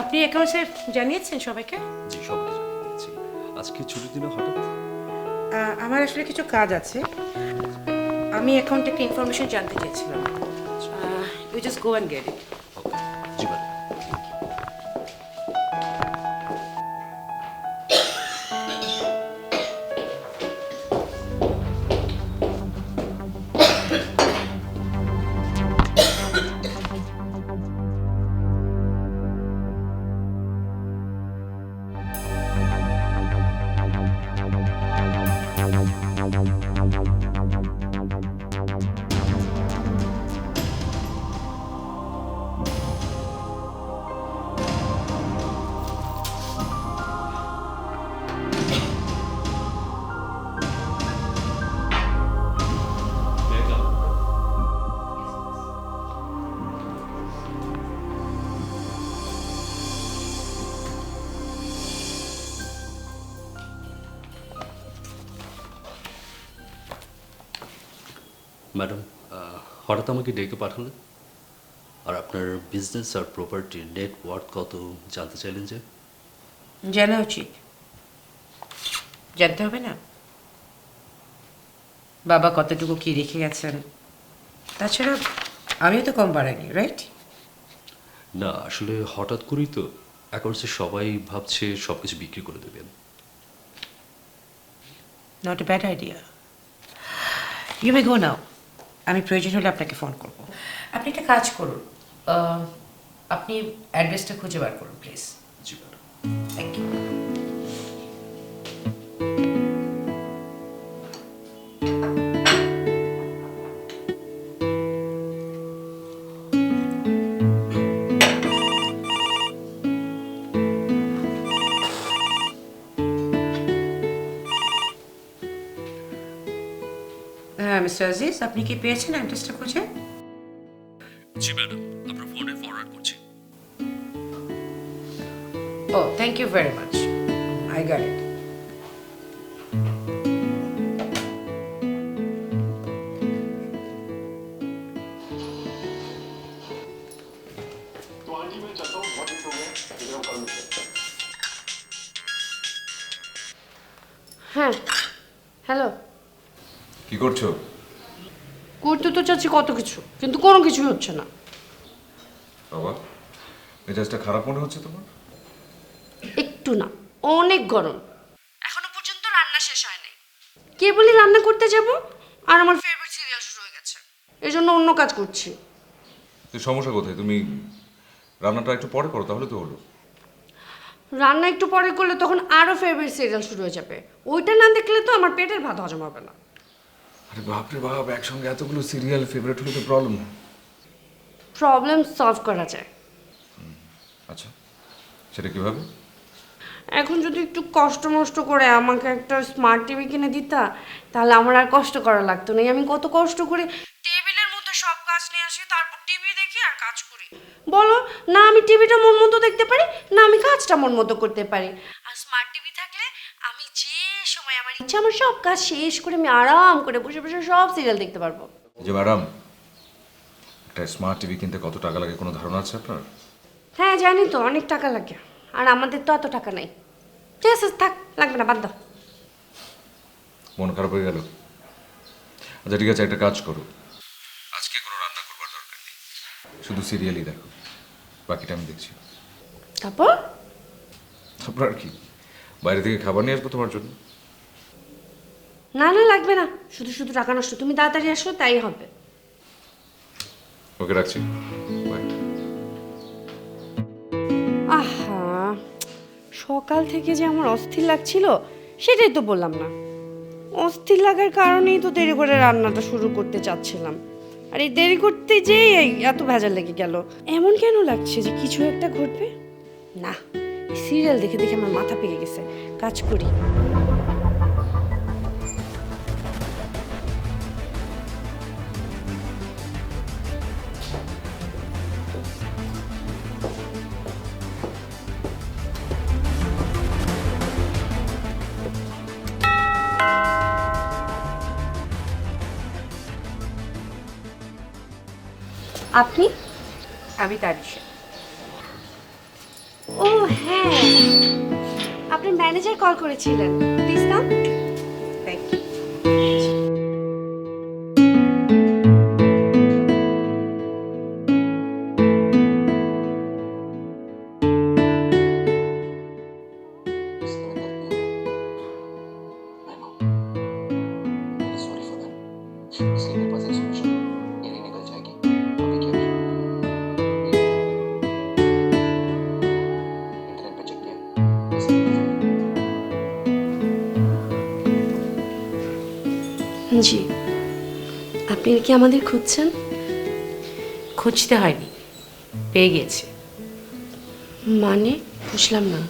আপনি অ্যাকাউন্টসে জানিয়েছেন সবাইকে? জি, সবাইকে জানিয়ে দিয়েছি। আজকে ছুটির দিনে হঠাৎ? আমার আসলে কিছু কাজ আছে। আমি অ্যাকাউন্টে একটা ইনফরমেশন জানতে চেয়েছিলাম। You just go and get it. Okay, জি ম্যাডাম। ম্যাডাম, হঠাৎ আমাকে ডেকে পাঠালেন আর আপনার বিজনেস আর প্রপার্টির নেট ওয়ার্থ কত জানতে চাইলেন যে? জানা উচিত, জানতে হবে না? বাবা কতটুকু কি রেখে গেছেন, তাছাড়া আমিও তো কম বাড়াইনি, রাইট? না, আসলে হঠাৎ করেই তো অ্যাকাউন্টসে সবাই ভাবছে সব কিছু বিক্রি করে দেবেন। Not a bad idea. You may go now. আমি প্রয়োজন হলে আপনাকে ফোন করব। আপনি একটা কাজ করুন, আপনি অ্যাড্রেসটা খুঁজে বার করুন প্লিজ। জি ম্যাডাম। Thank you. হ্যাঁ মিস্টার আজিজ, আপনি কি পেয়েছেন অ্যাড্রেসটা খুঁজে? জি ম্যাডাম, আপনার ফোনে ফরওয়ার্ড করছি। Oh thank you very much, I got it. হ্যাঁ, হ্যালো। কি করছো? করতে তো চাচ্ছি কত কিছু, কিন্তু কোনো কিছুই হচ্ছে না। বাবা, মেজাজটা খারাপ মনে হচ্ছে তোমার? একটু না, অনেক গরম। এখনো পর্যন্ত রান্না শেষ হয় নাই। কেবলই রান্না করতে যাব আর আমার ফেভারিট সিরিয়াল শুরু হয়ে গেছে, এই জন্য অন্য কাজ করছি। তো সমস্যা কোথায়? তুমি রান্নাটা একটু পরে করো, তাহলে তো হলো। রান্না একটু পরে করলে তখন আরও ফেভারিট সিরিয়াল শুরু হয়ে যাবে, ওইটা না দেখলে তো আমার পেটের ভাত হজম হবে না। আরে বাপরে বাপ, একসঙ্গে এতগুলো সিরিয়াল ফেভারিট হলে তো প্রবলেম। প্রবলেম সলভ করা যায়। আচ্ছা, সেটা কিভাবে? এখন যদি একটু কষ্ট মষ্ট করে আমাকে একটা স্মার্ট টিভি কিনে দিতা, তাহলে আমার আর কষ্ট করা লাগতো না। আমি কত কষ্ট করে টেবিলের মধ্যে সব কাজ নিয়ে আসি, তারপর টিভি দেখি আর কাজ করি। বলো না, আমি টিভিটা মন মতো দেখতে পারি, না আমি কাজটা মন মতো করতে পারি। আর স্মার্ট টিভি থাকলে আমি যে সময় আমার ইচ্ছা আমার সব কাজ শেষ করে আমি আরাম করে বসে বসে সব সিরিয়াল দেখতে পারবো। যে ম্যাডাম, একটা স্মার্ট টিভি কিনতে কত টাকা লাগে কোনো ধারণা আছে আপনার? হ্যাঁ জানি তো, অনেক টাকা লাগে, আর আমাদের তো অত টাকা নাই। ঠিক আছে, থাক, লাগবে না, বাদ দাও। মন খারাপ হয়ে গেল? আচ্ছা ঠিক আছে, একটা কাজ করো, আজকে কোনো রান্না করবার দরকার নেই, শুধু সিরিয়ালই দেখো, বাকিটা আমি দেখছি। তারপর তারপর আর কি, বাইরে থেকে খাবার নিয়ে আসবো তোমার জন্য। না না, লাগবে না, শুধু শুধু টাকা নষ্ট। তুমি তাড়াতাড়ি আসো, তাই হবে। ওকে, রাখছি, বাই। আহা, সকাল থেকে যে আমার অস্থির লাগছিল সেটাই তো বললাম না। অস্থির লাগার কারণেই তো দেরি করে রান্নাটা শুরু করতে চাচ্ছিলাম, আর এই দেরি করতে যেই এই এত ভেজাল লেগে গেল। এমন কেন লাগছে যে কিছু একটা ঘটবে? না, এই সিরিয়াল দেখে দেখে আমার মাথা পেকে গেছে। কাজ করি। আপনি? আমি তারিশা। ও হ্যাঁ, আপনার ম্যানেজার কল করেছিলেন, please come. Thank you. Sorry for that इसलिए मेरे पास एक सॉल्यूशन ये नहीं निकल जाएगी अभी क्या करूं? इंटरनेट पे चेक किया इसलिए निकल जाएगी। জি, আপনি কি আমাদের খুঁজছেন? খুঁজতে হয়নি, পেয়ে গেছে। মানে বুঝলাম না।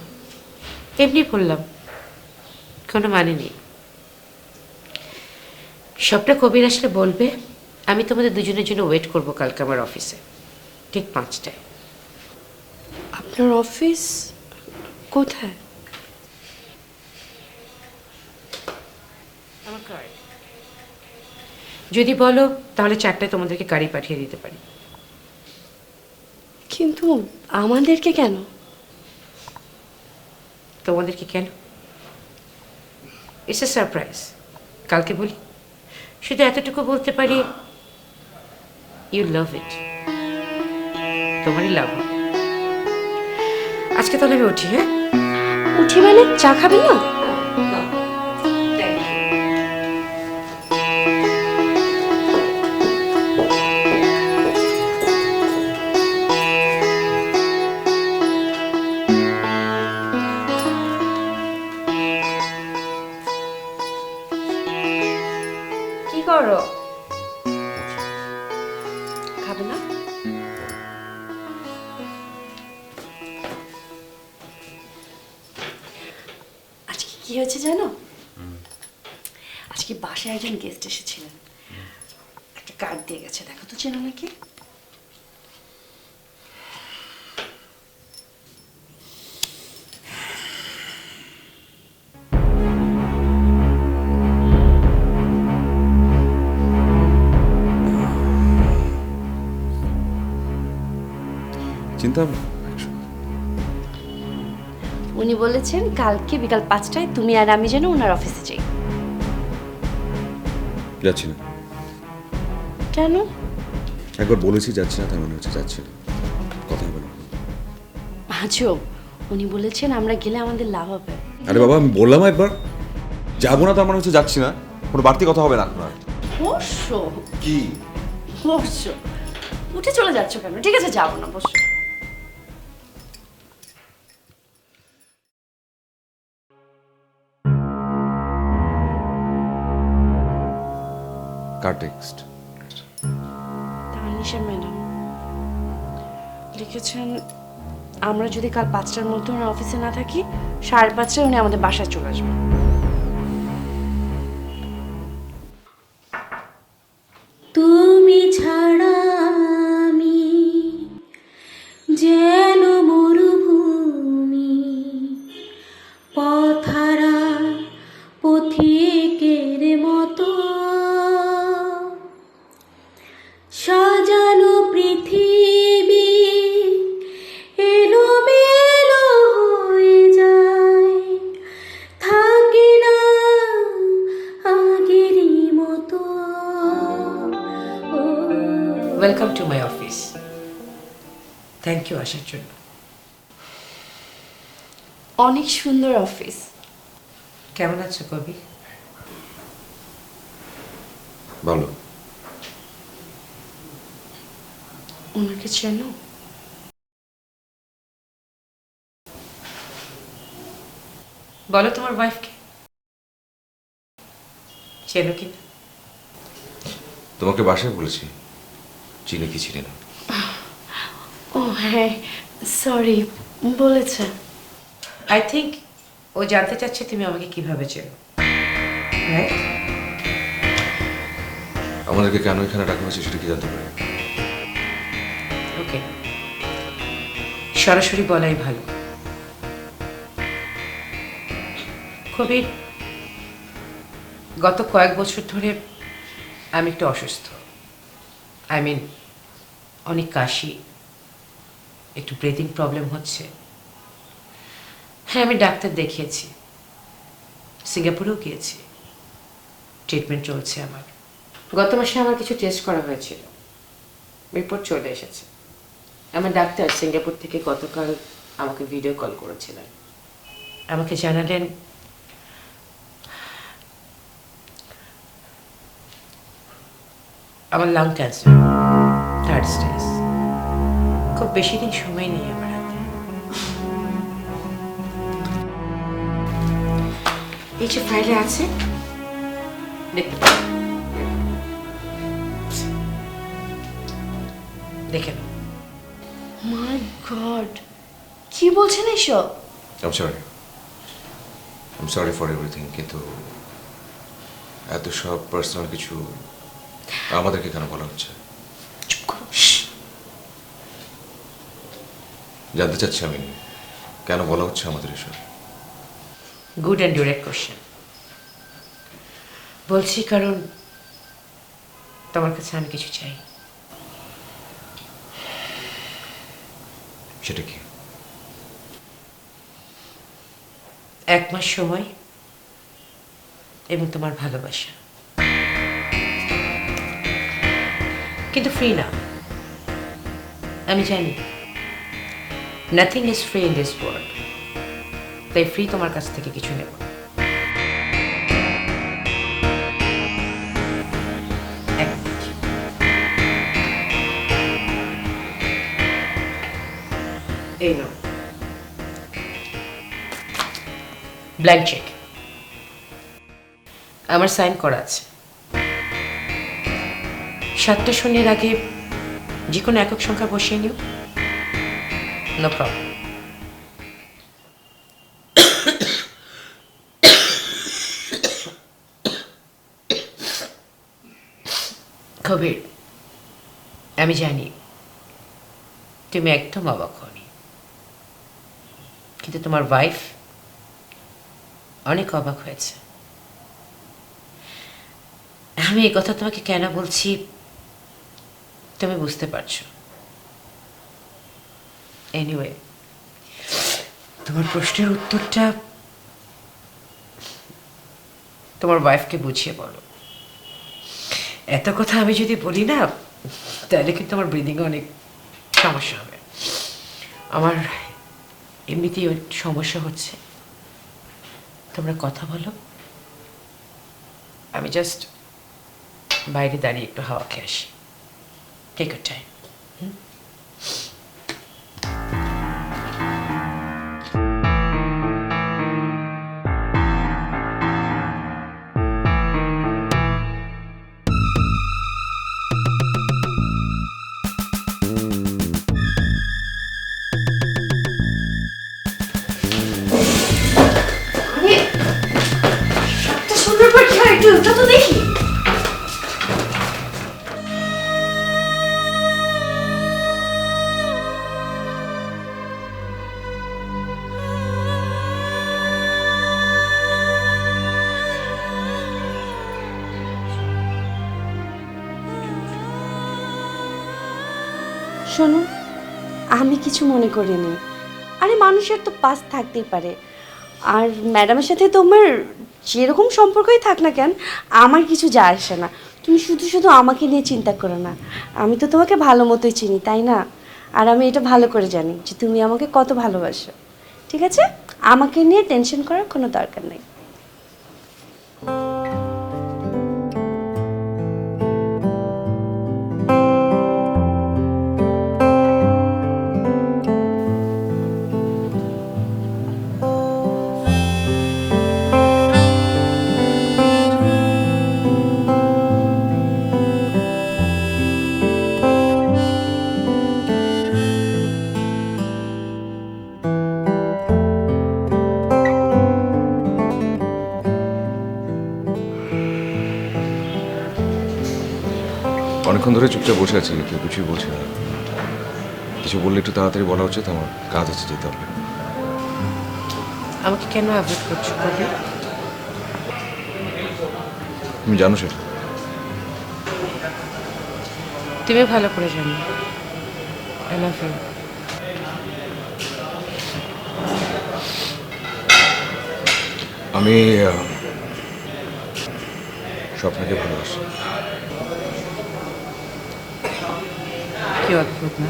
এমনি বললাম, কোনো মানে নেই। সবটা কবির আসলে বলবে। আমি তোমাদের দুজনের জন্য ওয়েট করব কালকে আমার অফিসে, ঠিক 5টায়। আপনার অফিস কোথায়? আমার কার্ড যদি বলো তাহলে 4টায় তোমাদেরকে গাড়ি পাঠিয়ে দিতে পারি। কিন্তু আমাদেরকে কেন? তোমাদেরকে কেন? It's a surprise. কালকে বলি, শুধু এতটুকু বলতে পারি, ইউ লাভ ইট। তোমারই লাভ হবে। আজকে তাহলে আমি উঠি। হ্যাঁ, উঠি মানে চা খাবেন না? কি করো? খাবে না? আজকে কি হয়েছে জানো? আজকে বাসায় একজন গেস্ট এসেছিলেন, একটা কার্ড দিয়ে গেছে, দেখো তো চেনো নাকি? চিন্তা হবে না। উনি বলেছেন কালকে বিকাল 5টায় তুমি আর আমি যেন ওনার অফিসে যাই। যাচ্ছি না। কেন? একবার বলেছি যাচ্ছি না, তাই মনে হচ্ছে যাচ্ছি না। কথা হবে না। আজব, উনি বলেছেন আমরা গেলে আমাদের লাভ হবে। আরে বাবা, আমি বললাম একবার যাবো না, তার মানে হচ্ছে যাচ্ছি না। কোনো বাড়তি কথা হবে না আপনার। বসো কি? বসো, উঠে চলে যাচ্ছ কেন? ঠিক আছে, যাবো না, বসো। কার টেক্সট? তানিশা ম্যাডাম লিখেছেন আমরা যদি কাল 5টার মধ্যে ওনার অফিসে না থাকি, 5:30টায় উনি আমাদের বাসায় চলে আসবেন। তুমি ছাড়া আমি যেন মরুভূমি, পথহারা পথিকের মতো সাজানো পৃথিবী এলোমেলো হয়ে যায়, থাকে না আগেরই মতো। Welcome to my office. Thank you আসার জন্য। অনেক সুন্দর অফিস। কেমন আছো কবি? ভালো। ওনাকে চেনো? বলো তোমার ওয়াইফকে চেনো কিনা। তোমাকে বাসায় বলেছি, চিনে কি চিনে না। ও হ্যাঁ, সরি, বলেছে। আই থিঙ্ক ও জানতে চাচ্ছে তুমি আমাকে কিভাবে চেনো। রাইট? আমাদেরকে কেন এখানে ডাকা হয়েছে সেটা কি জানতে পারে? ওকে, সরাসরি বলাই ভালো। কবির, গত কয়েক বছর ধরে আমি একটু অসুস্থ। আই মিন, অনেক কাশি, একটু ব্রিদিং প্রবলেম হচ্ছে। হ্যাঁ, আমি ডাক্তার দেখিয়েছি, সিঙ্গাপুরেও গিয়েছি, ট্রিটমেন্ট চলছে আমার। গত মাসে আমার কিছু টেস্ট করা হয়েছিল, রিপোর্ট চলে এসেছে। আমার ডাক্তার সিঙ্গাপুর থেকে গতকাল আমাকে ভিডিও কল করেছিলেন, আমাকে জানালেন আমার লাং ক্যান্সার, 3rd স্টেজ। খুব বেশি দিন সময় নেই আমার হাতে। এই যে ফাইলে আছে দেখতে পারেন। দেখে নাও। মাই গড, কি বলছেন এসব? I'm sorry for everything, কিন্তু এত সব পার্সোনাল কিছু আমাদেরকে কেন বলা হচ্ছে? চুপ করো। জানতে চাচ্ছি আমি, কেন বলা হচ্ছে আমাদের এসব? Good and direct question. বলছি কারণ তোমার কাছে আমি কিছু চাই। সেটা কি? 1 মাস সময় এবং তোমার ভালোবাসা, কিন্তু ফ্রি না। আমি জানি nothing is free in this world, তাই ফ্রি তোমার কাছ থেকে কিছু নেব না। এক মিনিট। এই নাও ব্ল্যাঙ্ক চেক, আমার সাইন করা আছে। 7টা শূন্যের আগে যে কোনো একক সংখ্যা বসিয়ে নিও, নো প্রবলেম। কবির, আমি জানি তুমি একদম অবাক হওনি, কিন্তু তোমার ওয়াইফ অনেক অবাক হয়েছে। আমি এই কথা তোমাকে কেন বলছি তুমি বুঝতে পারছো। এনিওয়ে, তোমার প্রশ্নের উত্তরটা তোমার ওয়াইফকে বুঝিয়ে বলো। এত কথা আমি যদি বলি না, তাহলে কিন্তু আমার ব্রিদিংয়ে অনেক সমস্যা হবে। আমার এমনিতেই সমস্যা হচ্ছে। তোমরা কথা বলো, আমি জাস্ট বাইরে দাঁড়িয়ে একটু হাওয়া খেয়ে আসি। Take your time. একটা সুন্দর পর কি হয়, একটু ওটা তো দেখি। শোনো, আমি কিছু মনে করিনি। আরে মানুষের তো পাস থাকতেই পারে। আর ম্যাডামের সাথে তোমার যেরকম সম্পর্কই থাক না কেন, আমার কিছু যায় আসে না। তুমি শুধু শুধু আমাকে নিয়ে চিন্তা করো না। আমি তো তোমাকে ভালো মতোই চিনি, তাই না? আর আমি এটা ভালো করে জানি যে তুমি আমাকে কত ভালোবাসো। ঠিক আছে, আমাকে নিয়ে টেনশন করার কোনো দরকার নেই। অনেকক্ষণ ধরে চুপচাপ বসে আছি, কেউ কিছুই বলছে না। কিছু বললে একটু তাড়াতাড়ি বলা উচিত, আমার কাজ আছে, যেতে হবে। আমাকে কেন অ্যাভয়েড করছো কবি? তুমি জানো সেটা? তুমি ভালো করে জানো। I love you. আমি স্বপ্নকে ভালোবাসি। কি অদ্ভুত না,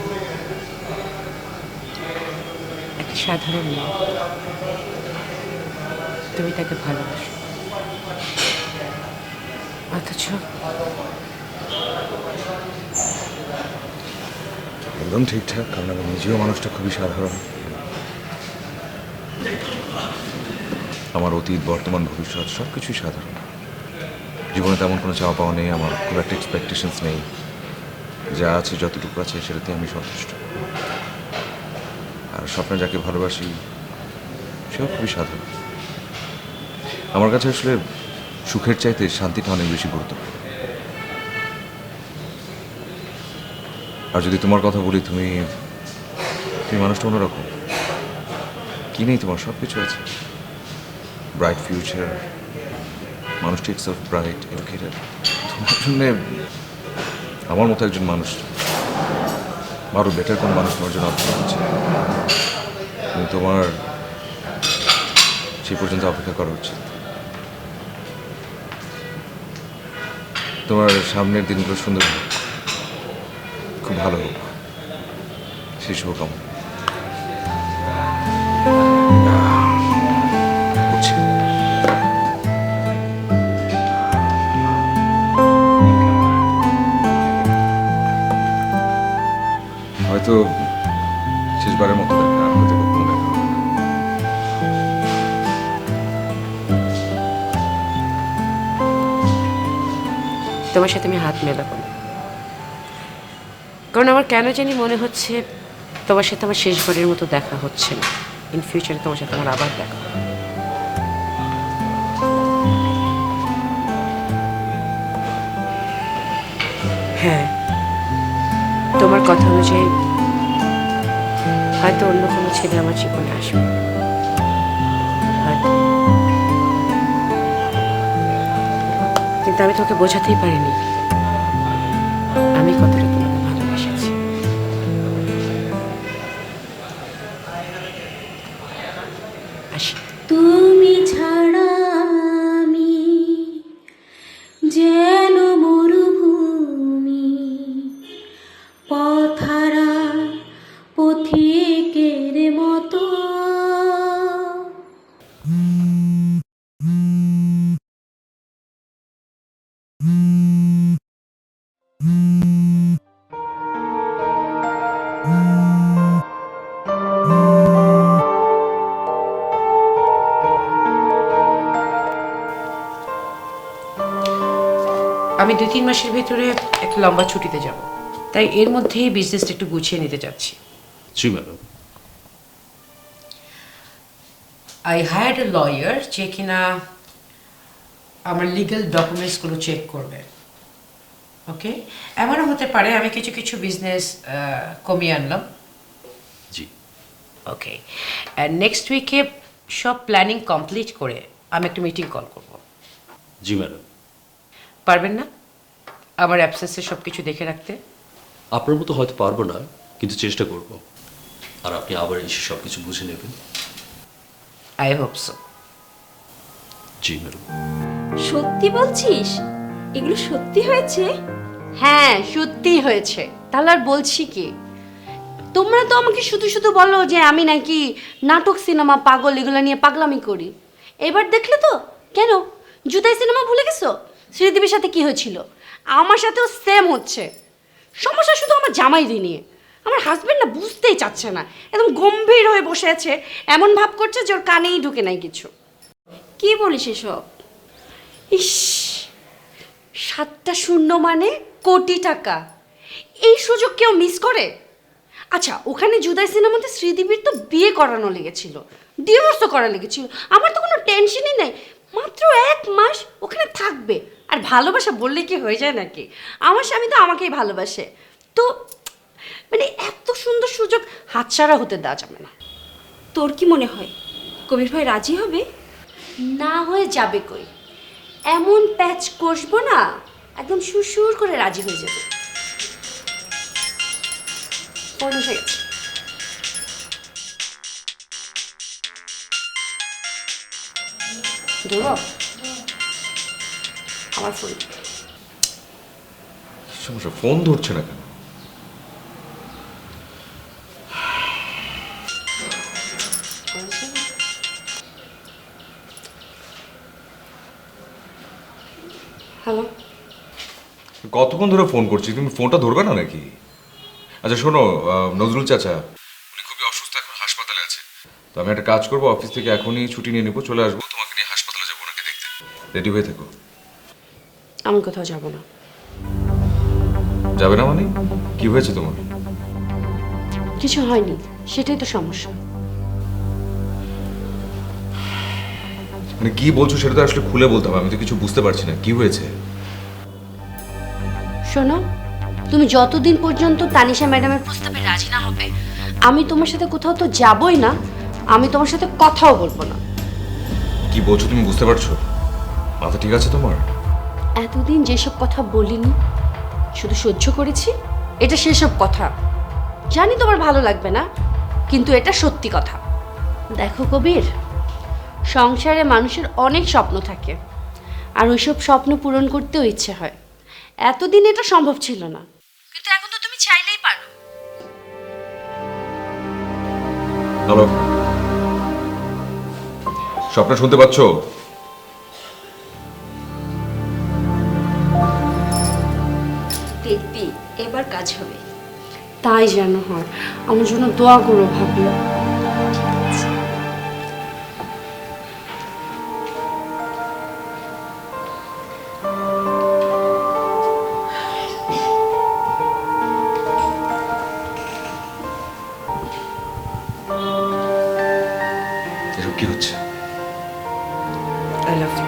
একটা সাধারণ মেয়ে, তুমি তাকে ভালোবাসো, অথচ একদম ঠিকঠাক, কারণ আমি নিজেও মানুষটা খুবই সাধারণ। আমার অতীত, বর্তমান, ভবিষ্যৎ সব কিছুই সাধারণ। জীবনে তেমন কোনো চাওয়া পাওয়া নেই, আমার খুব একটা এক্সপেকটেশনস নেই। যা আছে, যতটুকু আছে, সেটাতে আমি সন্তুষ্ট। আর স্বপ্নে যাকে ভালোবাসি সেও খুবই সাধারণ। আমার কাছে আসলে সুখের চাইতে শান্তিটা অনেক বেশি গুরুত্বপূর্ণ। আর যদি তোমার কথা বলি, তুমি মানুষটা অন্যরকম। কি নেই তোমার? সব কিছু আছে। ব্রাইট ফিউচার, মানুষটি ইটসেলফ ব্রাইট, এডুকেটেড। তোমার জন্যে আমার মতো একজন মানুষ, আরও বেটার কোনো মানুষ তোমার জন্য অপেক্ষা করছে। কিন্তু তোমার সেই পর্যন্ত অপেক্ষা করা উচিত। তোমার সামনের দিনগুলো সুন্দর হোক, খুব ভালো হোক, সেই শুভকামনা। উঠছি। হয়তো শেষবারের মতো দেখা, আর হয়তো কখনো দেখা হবে না। তোমার সাথে আমি হাত মেলাবো না, কারণ আমার কেন জানি মনে হচ্ছে তোমার সাথে আমার শেষবারের মতো দেখা হচ্ছে না। ইন ফিউচারে তোমার সাথে আমার আবার দেখা হবে। হ্যাঁ, তোমার কথা অনুযায়ী হয়তো অন্য কোনো ছেলে আমার জীবনে আসবে, হয়তো। কিন্তু আমি তোকে বোঝাতেই পারিনি আমি কতটা তোমাকে ভালোবেসেছি। আসি। তুমি ছাড়া আমি যেন মরুভূমি, পথহারা পথিকের মতো। আমি 2-3 মাসের ভেতরে একটা লম্বা ছুটিতে যাব, তাই এর মধ্যেই বিজনেসটা একটু গুছিয়ে নিতে চাচ্ছি। জি madam. I hired a lawyer যে কিনা আমার লিগ্যাল ডকুমেন্টসগুলো চেক করবে। ওকে, এমনও হতে পারে আমি কিছু কিছু বিজনেস কমিয়ে আনলাম। জি। ওকে, অ্যান্ড নেক্সট উইকে সব প্ল্যানিং কমপ্লিট করে আমি একটা মিটিং কল করব। জি ম্যাডাম। পারবেন না আমার অ্যাবসেন্সে সব কিছু দেখে রাখতে? আপনার মতো হয়তো পারবো না, কিন্তু চেষ্টা করব। আর আপনি আবার এসে সব কিছু বুঝে নেবেন। I hope so. G madam. সত্যি বলছিস? এগুলো সত্যি হয়েছে? হ্যাঁ, সত্যি হয়েছে। তাহলে আর বলছি কি? তোমরা তো আমাকে শুধু শুধু বলো যে আমি নাকি নাটক, সিনেমা, পাগল এগুলো নিয়ে পাগলামি করি। এবার দেখলে তো? কেন জুতাই সিনেমা ভুলে গেছো? শ্রীদেবীর সাথে কি হয়েছিল? আমার সাথেও সেম হচ্ছে। সমস্যা শুধু আমার জামাইদের নিয়ে। আমার হাজবেন্ড না বুঝতেই চাচ্ছে না, একদম গম্ভীর হয়ে বসে আছে, এমন ভাব করছে যে ওর কানেই ঢুকে নাই কিছু। কি বলিস এসব? ইস, 7টা শূন্য মানে কোটি টাকা। এই সুযোগ কেউ মিস করে? আচ্ছা, ওখানে জুদাই সিনেমাতে শ্রীদেবীর তো বিয়ে করানো লেগেছিল, ডিভোর্সও করা লেগেছিল। আমার তো কোনো টেনশনই নাই, মাত্র 1 মাস ওখানে থাকবে। আর ভালোবাসা বললে কি হয়ে যায় নাকি? আমার স্বামী তো আমাকেই ভালোবাসে। তো মানে এত সুন্দর সুযোগ হাতছাড়া হতে দেওয়া যাবে না। তোর কি মনে হয় কবির ভাই রাজি হবে? না হয়ে যাবে কই? এমন প্যাচ কষবো না, একদম সুর করে রাজি হয়ে যাবে। ফোন এসে গেছে। ধরো আমার ফোন। কি সমস্যা, ফোন ধরছে না কেন? হ্যালো, কতক্ষণ ধরে ফোন করছি, তুমি ফোনটা ধরবে না নাকি? আচ্ছা শোনো, নজরুল চাচা উনি খুবই অসুস্থ, এখন হাসপাতালে আছে। তো আমি একটা কাজ করবো, অফিস থেকে এখনই ছুটি নিয়ে নেবো, চলে আসবো, তোমাকে নিয়ে হাসপাতালে যাবো ওনাকে দেখতে। রেডি হয়ে থেকো। আমি কোথাও যাব না। যাবে না মানে? কি হয়েছে তোমার? কিছু হয়নি, সেটাই তো সমস্যা। মানে কি বলছো সেটা তো আসলে খুলে বলতে হবে, আমি তো কিছু বুঝতে পারছি না, কি হয়েছে? শোনো, তুমি যতদিন পর্যন্ত তানিশা ম্যাডামের প্রস্তাবে রাজি না হবে, আমি তোমার সাথে কোথাও তো যাবই না, আমি তোমার সাথে কথাও বলবো না। কি বলছো তুমি, বুঝতে পারছো? মাথা ঠিক আছে তোমার? এতদিন যেসব কথা বলিনি, শুধু সহ্য করেছি, এটা সেসব কথা। জানি তোমার ভালো লাগবে না, কিন্তু এটা সত্যি কথা। দেখো কবির, সংসারে মানুষের অনেক স্বপ্ন থাকে, আর ওইসব স্বপ্ন পূরণ করতেও ইচ্ছে হয়। এতদিন এটা সম্ভব ছিল না, কিন্তু এখন তো তুমি চাইলেই পারো। হ্যালো, স্বপ্ন শুনতে পাচ্ছ? দেখবি এবার কাজ হবে। তাই যেন হয়, আমার জন্য দোয়া করো ভাবি। এসব কি হচ্ছে? I love you.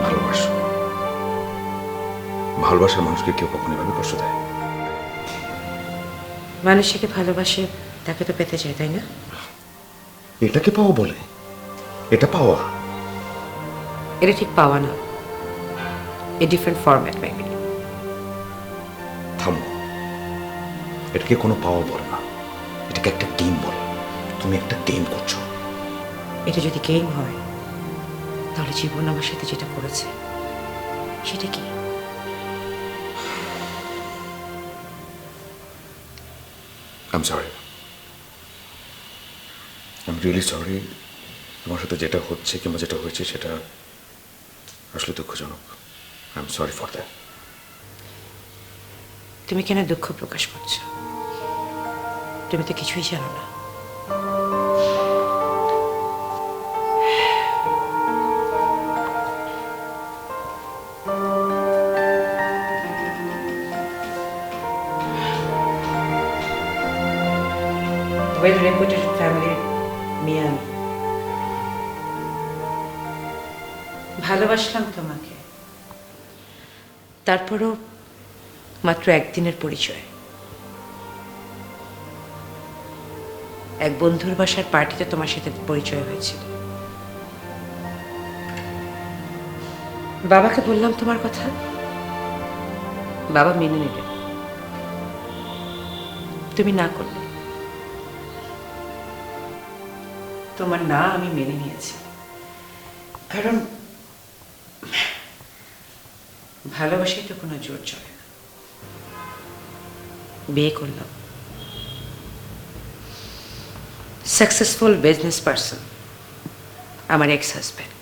ভালোবাসো, ভালোবাসার মানুষকে কেউ কখনো এভাবে কষ্ট দেয়? মানুষকে ভালোবাসে তাকে তো পেতে চায়, তাই না? এটাকে পাওয়া বলে? এটা পাওয়া? এটা ঠিক পাওয়া না, এ ডিফারেন্ট ফরম্যাট মেবি। থামো, এটাকে কোনো পাওয়া বলে না, এটাকে একটা গেম বলে। তুমি একটা গেম করছো। এটা যদি গেম হয়, তাহলে জীবন আমার সাথে যেটা করেছে সেটা কি? I am sorry, I am really sorry. তোমার সাথে যেটা হচ্ছে কিংবা যেটা হয়েছে সেটা আসলে দুঃখজনক। I am sorry for that. তুমি কেন দুঃখ প্রকাশ করছো? তুমি তো কিছুই জানো না। ওয়েল রেপুটেড ফ্যামিলির মেয়ে আমি। ভালোবাসলাম তোমাকে, তারপরও মাত্র একদিনের পরিচয়। এক বন্ধুর বাসার পার্টিতে তোমার সাথে পরিচয় হয়েছিল। বাবাকে বললাম তোমার কথা, বাবা মেনে নিলেন। তুমি না করলে। তোমার না আমি মেনে নিয়েছি, কারণ ভালোবাসায় তো কোনো জোর চলে না। বিয়ে করলাম, সাকসেসফুল বিজনেস পারসন, আমার এক্স হাজব্যান্ড।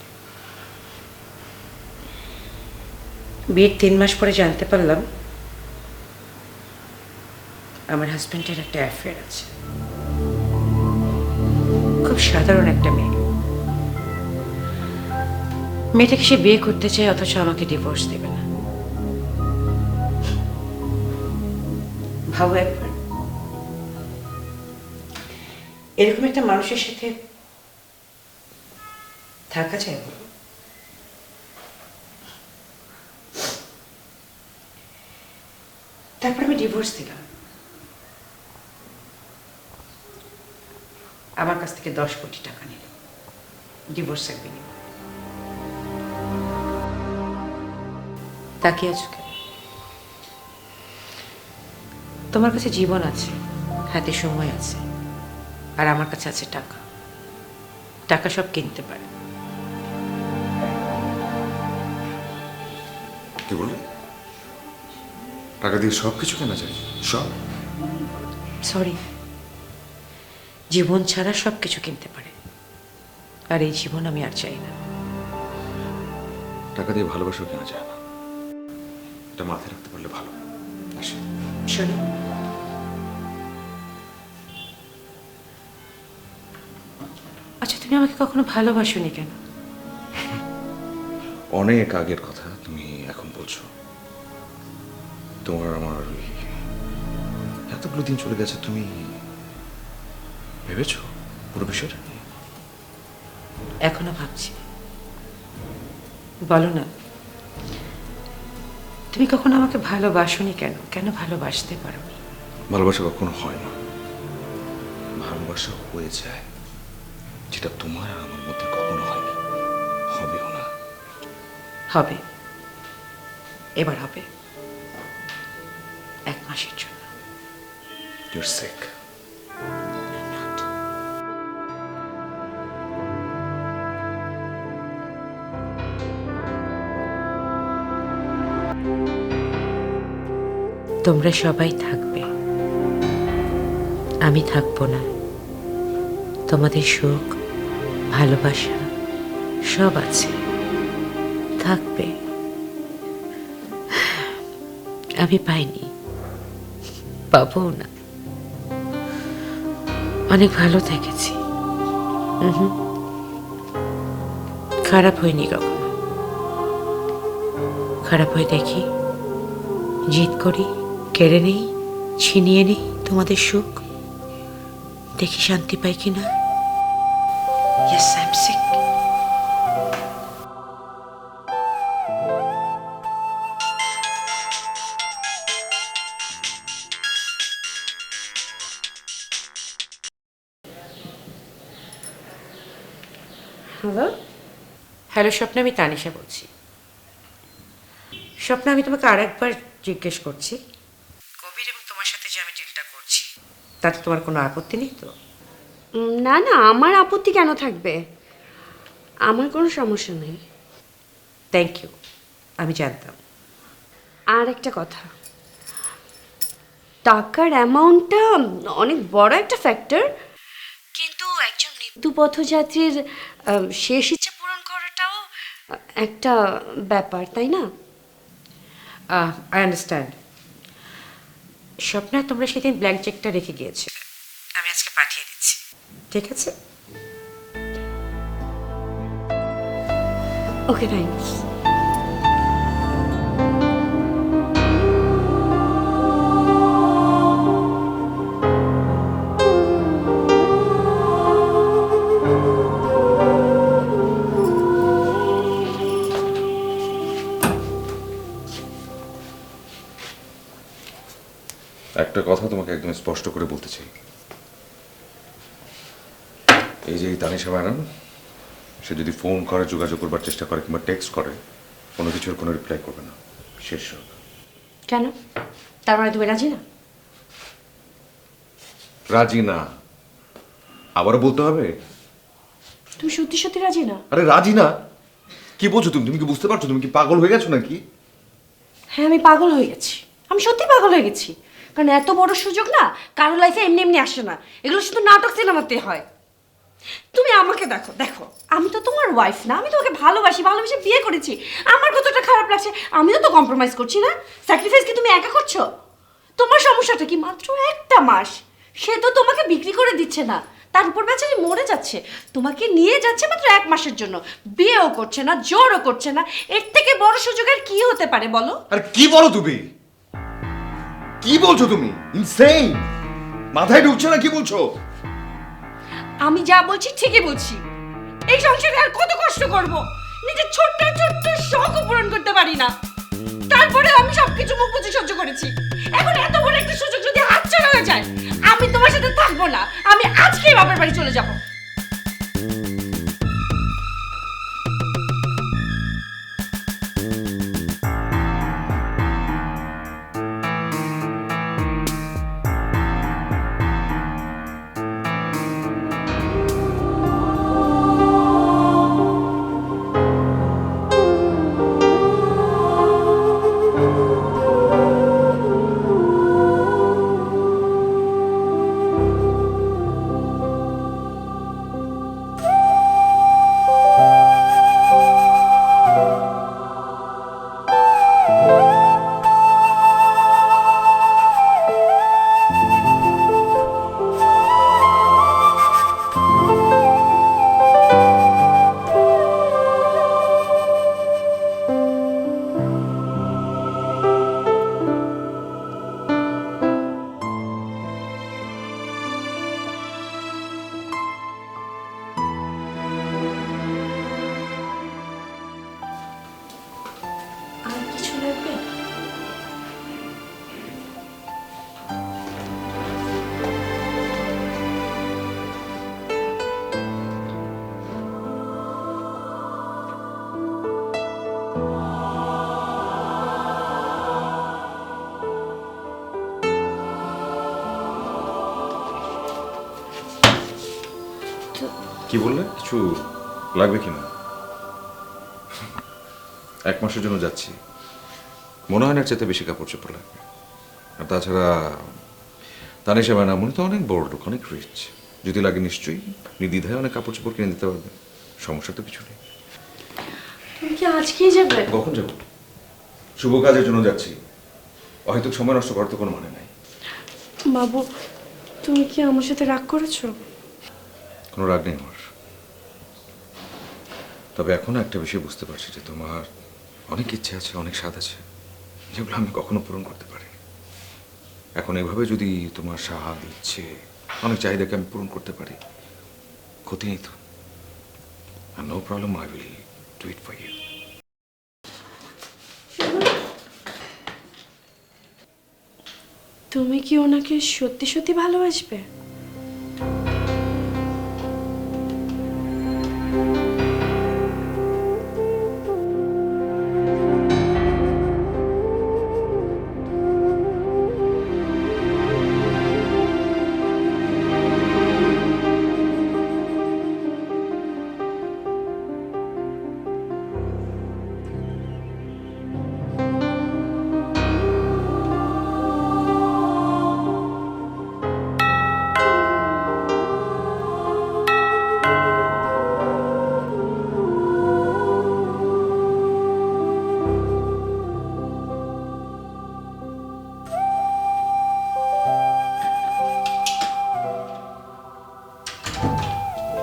বিয়ের 3 মাস পরে জানতে পারলাম আমার হাজব্যান্ডের একটা অ্যাফেয়ার আছে। খুব সাধারণ একটা মেয়ে, মেয়েটাকে সে বিয়ে করতে চায়, অথচ আমাকে ডিভোর্স দেবে না। ভাবো একবার, এরকম একটা মানুষের সাথে থাকা যায় বলো? তারপর আমি ডিভোর্স দিলাম। আমার কাছ থেকে 10 কোটি টাকা নিল ডিভোর্সের বিনিময়ে। তাকিয়ে আছো কেন? তোমার কাছে জীবন আছে, হাতে সময় আছে, আর আমার কাছে আছে টাকা। টাকা সব কিনতে পারে। কি বললে? টাকা দিয়ে সব কিছু কেনা যায়? সব? সরি, জীবন ছাড়া সব কিছু কিনতে পারে, আর এই জীবন আমি আর চাই না। টাকা দিয়ে ভালোবাসাও কেনা যায় না, এটা মাথায় রাখতে পারলে ভালো। আসি। শোনো, আচ্ছা তুমি আমাকে কখনো ভালোবাসোনি কেন? অনেক আগের কথা তুমি এখন বলছো। তোমার আমার এতগুলো দিন চলে গেছে, তুমি ভেবেছো পুরো বিষয়টা নিয়ে? এখনো ভাবছি। বলো না, তুমি কখনো আমাকে ভালোবাসোনি কেন? কেন ভালোবাসতে পারো? ভালোবাসা কখনো হয় না, ভালোবাসা হয়ে যায়, যেটা তোমার আর আমার মধ্যে কখনো হয়নি, হবেও না। হবে, এবার হবে, 1 মাসের জন্য। You're sick. তোমরা সবাই থাকবে, আমি থাকবো না। তোমাদের সুখ, ভালোবাসা সব আছে, থাকবে। আমি পাইনি, পাবো না। অনেক ভালো থেকেছি, খারাপ হয়নি কখনো। খারাপ হয়ে দেখি, জিদ করি, কেড়ে নেই, ছিনিয়ে নেই তোমাদের সুখ, দেখি শান্তি পাই কিনা। Yes, I'm sick. Hello hello Swapna, আমি তানিশা বলছি। স্বপ্না, আমি তোমাকে আরেকবার জিজ্ঞেস করছি, কবির এবং তোমার সাথে যে আমি ডিলটা করছি তাতে তোমার কোনো আপত্তি নেই তো? না না, আমার আপত্তি কেন থাকবে? আমার কোনো সমস্যা নেই। থ্যাংক ইউ, আমি জানতাম। আর একটা কথা, টাকার অ্যামাউন্টটা অনেক বড় একটা ফ্যাক্টর, কিন্তু একজন মৃত্যুপথযাত্রীর শেষ ইচ্ছা পূরণ করাটাও একটা ব্যাপার, তাই না? I understand. স্বপ্না, তোমরা সেদিন ব্ল্যাঙ্ক চেকটা রেখে গিয়েছিলে, আমি আজকে পাঠিয়ে দিচ্ছি, ঠিক আছে? ওকে, থ্যাঙ্কস। একটা কথা তোমাকে একদম স্পষ্ট করে বলতে চাই, এই যে এই তানিশা ম্যাডাম, সে যদি ফোন করে, যোগাযোগ করবার চেষ্টা করে কিংবা টেক্সট করে, কোনো কিছুর কোনো রিপ্লাই করবে না, শেষ হোক। কেন? তার মানে তুমি রাজি না? রাজি না? আবারও বলতে হবে? তুমি সত্যি সত্যি রাজি না? আরে রাজি না? কি বলছো তুমি? তুমি কি বুঝতে পারছো? তুমি কি পাগল হয়ে গেছো নাকি? হ্যাঁ, আমি পাগল হয়ে গেছি, আমি সত্যি পাগল হয়ে গেছি। কারণ এত বড় সুযোগ না কারো লাইফে এমনি এমনি আসে না, এগুলো শুধু নাটক সিনেমাতে হয়। তুমি আমাকে দেখো দেখো, আমি তো তোমার ওয়াইফ না, আমি তোমাকে ভালোবাসি, ভালোবেসে বিয়ে করেছি। আমার কতটা খারাপ লাগছে, আমিও তো কম্প্রোমাইজ করছি না। স্যাক্রিফাইস কি তুমি একা করছো? তোমার সমস্যাটা কি? মাত্র 1টা মাস, সে তো তোমাকে বিক্রি করে দিচ্ছে না, তার উপর বেচারি মরে যাচ্ছে, তোমাকে নিয়ে যাচ্ছে মাত্র 1 মাসের জন্য, বিয়েও করছে না, জোরও করছে না। এর থেকে বড় সুযোগ আর কি হতে পারে বলো? আরে কি বলো তুমি? কি বলছো তুমি? ইনসেইন! মাথায় ঢুকছে না কি বলছো? আমি যা বলছি ঠিকই বলছি। এই সংসারে আর কত কষ্ট করব, নিজের ছোট্ট ছোট্ট শখও পূরণ করতে পারি না, তারপরে আমি সবকিছু মুখ বুজে সহ্য করেছি। এখন এত বড় একটা সুযোগ যদি হাতছাড়া হয়ে যায়, আমি তোমার সাথে থাকবো না, আমি আজকেই বাপের বাড়ি চলে যাব। কিছু লাগবে কিনা? 1 মাসের জন্য যাচ্ছি, মনে হয় না চেতে বেশি কাপড় চোপড় লাগবে। আর তাছাড়া তানিশা ম্যাডাম তো অনেক বড় লোক, অনেক রিচ, যদি লাগে নিশ্চয়ই নির্দ্বিধায় অনেক কাপড় চোপড় কিনে দিতে পারবে, সমস্যা তো কিছু নেই। তুমি কি আজকেই যাবে? কখন যাব? শুভ কাজের জন্য যাচ্ছি, হয়তো সময় নষ্ট করার তো কোনো মানে নাই। বাবু, তুমি কি আমার সাথে রাগ করেছো? কোনো রাগ নেই আমার, তবে এখনো একটা বিষয় বুঝতে পারছি যে তোমার অনেক ইচ্ছে আছে, অনেক স্বাদ আছে, যেগুলো আমি কখনো পূরণ করতে পারিনি। এখন এভাবে যদি তোমার স্বাদ, ইচ্ছে, অনেক চাহিদাকে আমি পূরণ করতে পারি, ক্ষতি নেই তো। আর no problem, I will do it for you. তুমি কি ওনাকে সত্যি সত্যি ভালোবাসবে?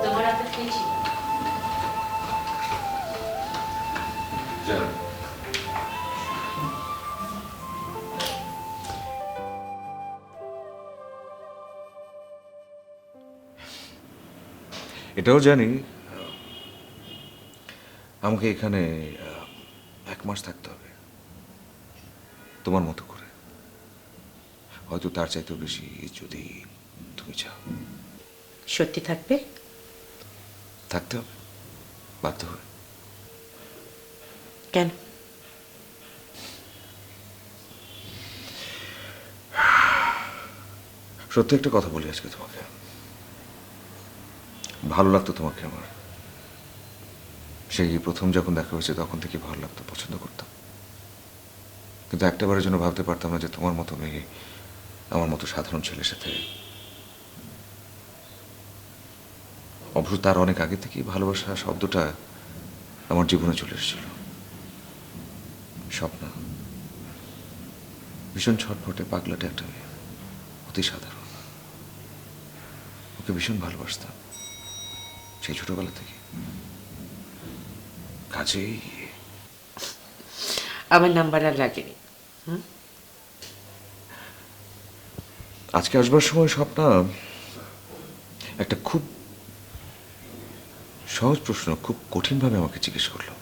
তোমার হাতে কি ছিল? এটাও জানি আমাকে এখানে 1 মাস থাকতে হবে, তোমার মতো করে, হয়তো তার চাইতেও বেশি যদি তুমি চাও। সত্যি থাকবে? থাকতে হবে, বাধ্য হয়ে। কেন? সত্যি একটা কথা বলি আজকে তোমাকে, ভালো লাগতো তোমাকে আমার, সেই প্রথম যখন দেখা হয়েছে তখন থেকে ভালো লাগতো, পছন্দ করতাম, কিন্তু একটাবারের জন্য ভাবতে পারতাম না যে তোমার মতো মেয়ে আমার মতো সাধারণ ছেলের সাথে, অবশ্য তার অনেক আগে থেকেই ভালোবাসা শব্দটা আমার জীবনে চলে এসেছিল। স্বপ্না ভীষণ ছটফটে পাগলাটে একটা মেয়ে, অতি সাধারণ, ওকে ভীষণ ভালোবাসতাম সেই ছোটবেলা থেকে। কাজেই আমার নাম্বার আর লাগেনি। আজকে আসবার সময় স্বপ্না একটা খুব সহজ প্রশ্ন খুব কঠিনভাবে আমাকে জিজ্ঞেস করলো,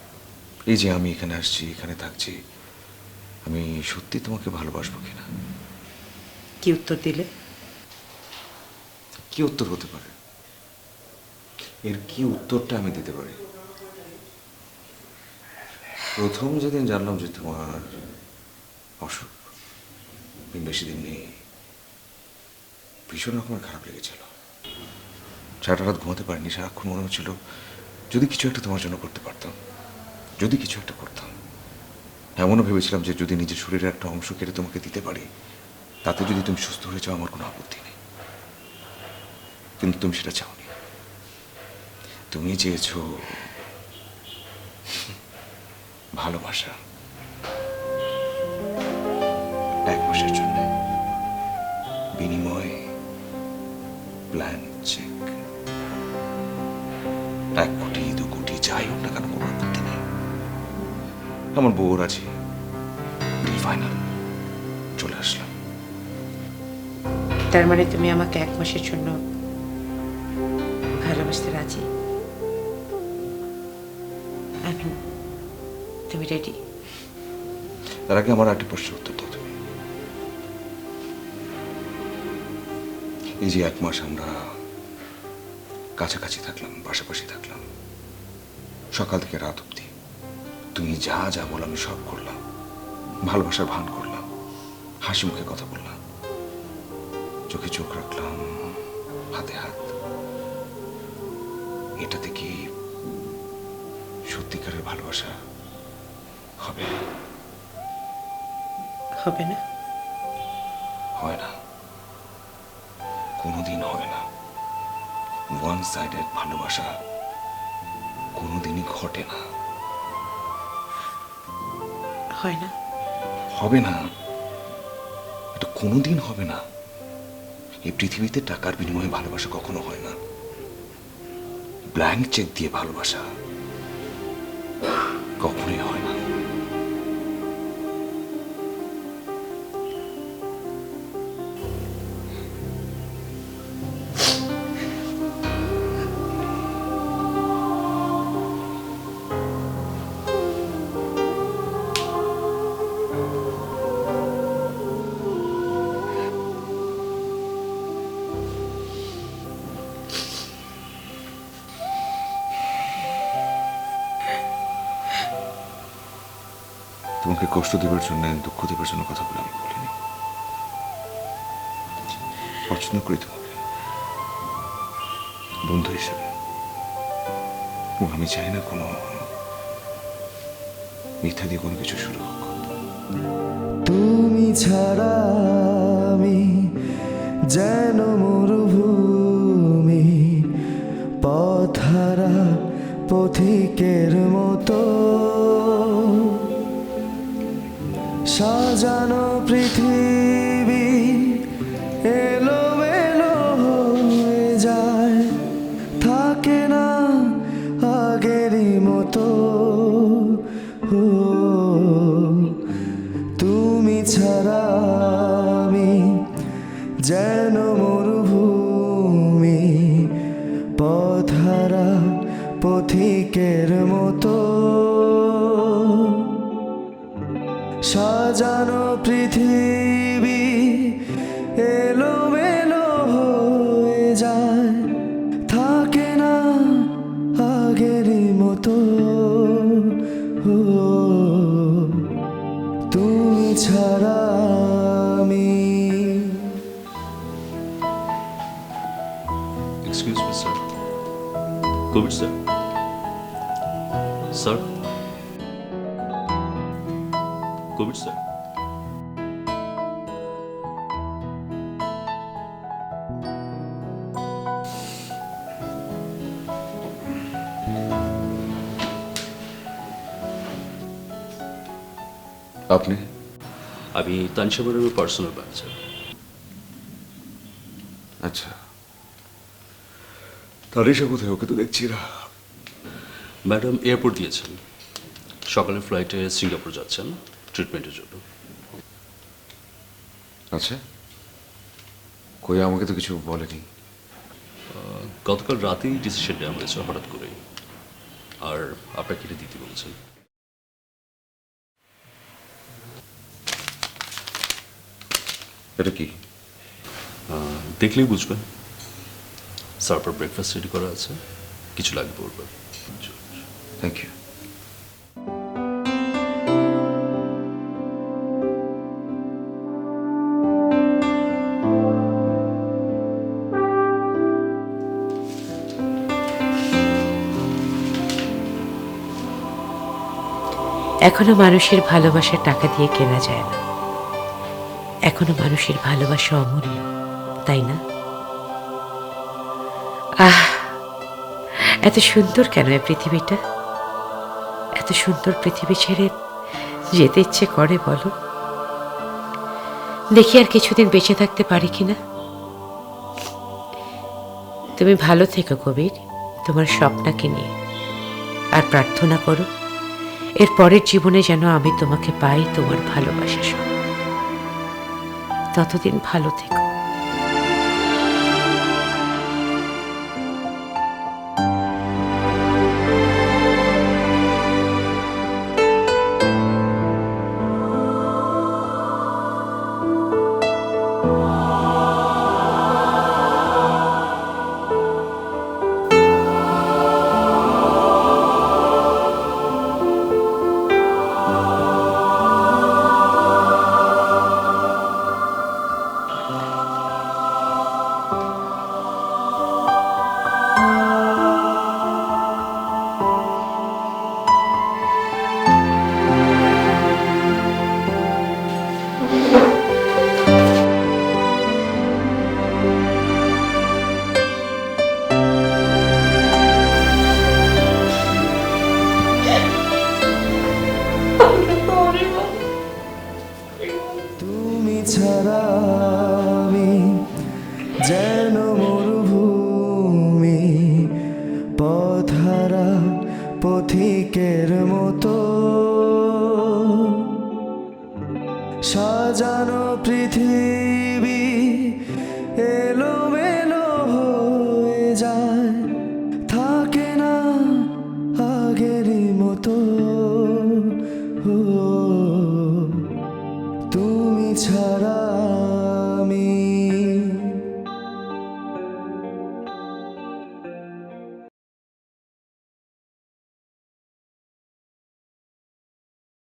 এই যে আমি এখানে আসছি, এখানে থাকছি, আমি সত্যি তোমাকে ভালোবাসবো কিনা। কি উত্তর দিলে? কি উত্তর হতে পারে, এর কি উত্তরটা আমি দিতে পারি? প্রথম যেদিন জানলাম যে তোমার অসুখ, বেশি দিন নেই, ভীষণ রকমের খারাপ লেগেছিল। সারাটা রাত ঘুমাতে পারিনি, সারাক্ষণ মনে হচ্ছিল যদি কিছু একটা তোমার জন্য করতে পারতাম, যদি কিছু একটা করতাম। এমনও ভেবেছিলাম যে যদি নিজের শরীরের একটা অংশ কেটে তোমাকে দিতে পারি, তাতে যদি তুমি সুস্থ হয়ে যাও আমার কোনো আপত্তি নেই। কিন্তু তুমি সেটা চাওনি, তুমি চেয়েছো ভালোবাসা। 1 মাসের জন্য বিনিময়ে প্ল্যান চেক, 1 কোটি 2 কোটি যাই হোক না কেন কোনো আপত্তি নেই। আমার বউ আছে, ডিল ফাইনাল, চলে আসলাম। তার মানে তুমি আমাকে 1 মাসের জন্য ভালোবাসতে রাজি? তুমি রেডি? তার আগে আমার একটা প্রশ্নের উত্তর দাও তুমি। এই যে 1 মাস আমরা কাছাকাছি থাকলাম, পাশাপাশি থাকলাম, সকাল থেকে রাত অবধি তুমি যা যা বলো আমি সব করলাম, ভালোবাসার ভান করলাম, হাসি মুখে কথা বললাম, চোখে চোখ রাখলাম, হাতে হাত। এটাতে কি সত্যিকারের ভালোবাসা হবে? হবে না? হয় না, কোনোদিন হয় না। ওয়ান সাইডেড ভালোবাসা কোনোদিনই ঘটে না, হয় না? হবে না, এটা কোনোদিন হবে না। এই পৃথিবীতে টাকার বিনিময়ে ভালোবাসা কখনো হয় না। ব্ল্যাঙ্ক চেক দিয়ে ভালোবাসা কখনোই হয় না। তোমাকে কষ্ট দেবার জন্য, দুঃখ দেবার জন্য কথাগুলো আমি বলিনি। পছন্দ করি তোমাকে বন্ধু হিসেবে, এবং আমি চাই না কোনো মিথ্যা দিয়ে কোনো কিছু শুরু হোক। তুমি ছাড়া আমি যেন মরুভূমি, পথহারা পথিকের মতো, সাজানো পৃথিবী এলোমেলো হয়ে যায়, থাকে না আগেরই মতো। ও, তুমি ছাড়া আমি যেন মরুভূমি, পথহারা পথিকের মতো, সাজানো পৃথিবী এলোমেলো হয়ে যায়, থাকে না আগেরই মতো। ও, তুমি ছাড়া আমি। Excuse me sir. Kabir sir. Sir, Kabir sir. আপনি? আমি তানশা ম্যাডামের পার্সোনাল ম্যানেজার। আচ্ছা, তারিশা কোথায়? ওকে তো দেখছি না। ম্যাডাম এয়ারপোর্ট দিয়েছেন, সকালের ফ্লাইটে সিঙ্গাপুর যাচ্ছেন ট্রিটমেন্টের জন্য। আচ্ছা, কই আমাকে তো কিছু বলেনি। গতকাল রাতেই ডিসিশন নেওয়া হয়েছে হঠাৎ করেই, আর আপনাকে এটা দিতে বলেছেন। এটা কি? দেখলেই বুঝবেন। সারপার ব্রেকফাস্ট রেডি করা আছে, কিছু লাগবে বলবেন। Thank you. এখনো মানুষের ভালোবাসা টাকা দিয়ে কেনা যায় না, এখনো মানুষের ভালোবাসা অমূল্য, তাই না? আহ, এত সুন্দর কেন এই পৃথিবীটা? এত সুন্দর পৃথিবী ছেড়ে যেতে ইচ্ছে করে বলো। দেখি আর কিছুদিন বেঁচে থাকতে পারি কিনা। তুমি ভালো থেকো কবির, তোমার স্বপ্নকে নিয়ে, আর প্রার্থনা করো এর পরের জীবনে যেন আমি তোমাকে পাই, তোমার ভালোবাসা সহ। ততদিন ভালো থেকো। পথিকের মতো সাজানো পৃথিবী